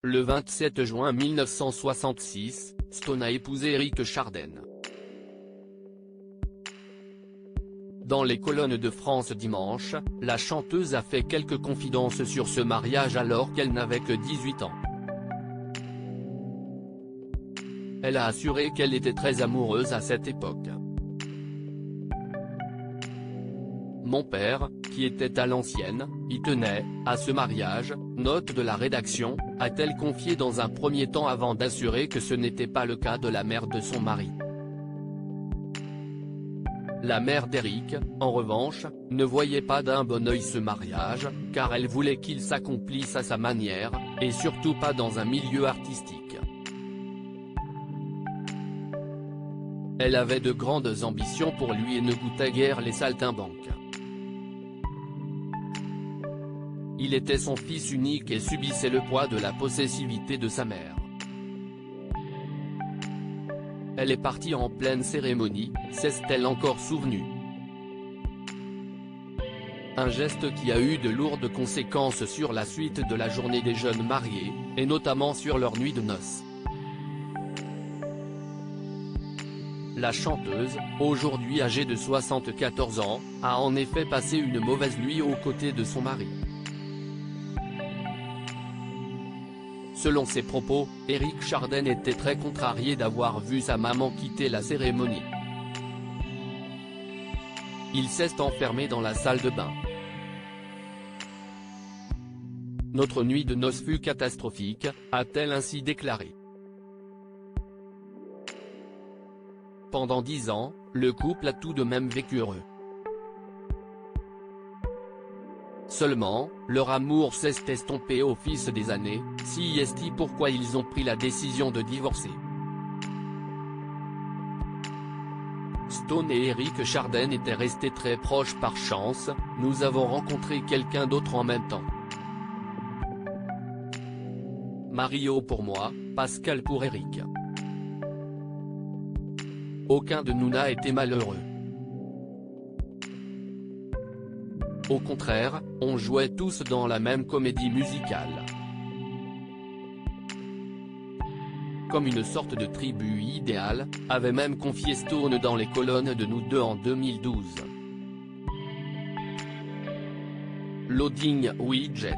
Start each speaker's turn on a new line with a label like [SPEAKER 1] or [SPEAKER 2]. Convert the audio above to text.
[SPEAKER 1] Le 27 juin 1966, Stone a épousé Eric Chardin. Dans les colonnes de France Dimanche, la chanteuse a fait quelques confidences sur ce mariage alors qu'elle n'avait que 18 ans. Elle a assuré qu'elle était très amoureuse à cette époque. Mon père, qui était à l'ancienne, y tenait, à ce mariage, note de la rédaction, a-t-elle confié dans un premier temps avant d'assurer que ce n'était pas le cas de la mère de son mari. La mère d'Eric, en revanche, ne voyait pas d'un bon œil ce mariage, car elle voulait qu'il s'accomplisse à sa manière, et surtout pas dans un milieu artistique. Elle avait de grandes ambitions pour lui et ne goûtait guère les saltimbanques. Il était son fils unique et subissait le poids de la possessivité de sa mère. Elle est partie en pleine cérémonie, s'est-elle encore souvenue. Un geste qui a eu de lourdes conséquences sur la suite de la journée des jeunes mariés, et notamment sur leur nuit de noces. La chanteuse, aujourd'hui âgée de 74 ans, a en effet passé une mauvaise nuit aux côtés de son mari. Selon ses propos, Eric Chardin était très contrarié d'avoir vu sa maman quitter la cérémonie. Il s'est enfermé dans la salle de bain. Notre nuit de noces fut catastrophique, a-t-elle ainsi déclaré. Pendant 10 ans, le couple a tout de même vécu heureux. Seulement, leur amour s'est estompé au fil des années, si est-il pourquoi ils ont pris la décision de divorcer. Stone et Eric Chardin étaient restés très proches par chance, nous avons rencontré quelqu'un d'autre en même temps. Mario pour moi, Pascal pour Eric. Aucun de nous n'a été malheureux. Au contraire, on jouait tous dans la même comédie musicale. Comme une sorte de tribu idéale, avait même confié Stone dans les colonnes de Nous deux en 2012. Loading Widget.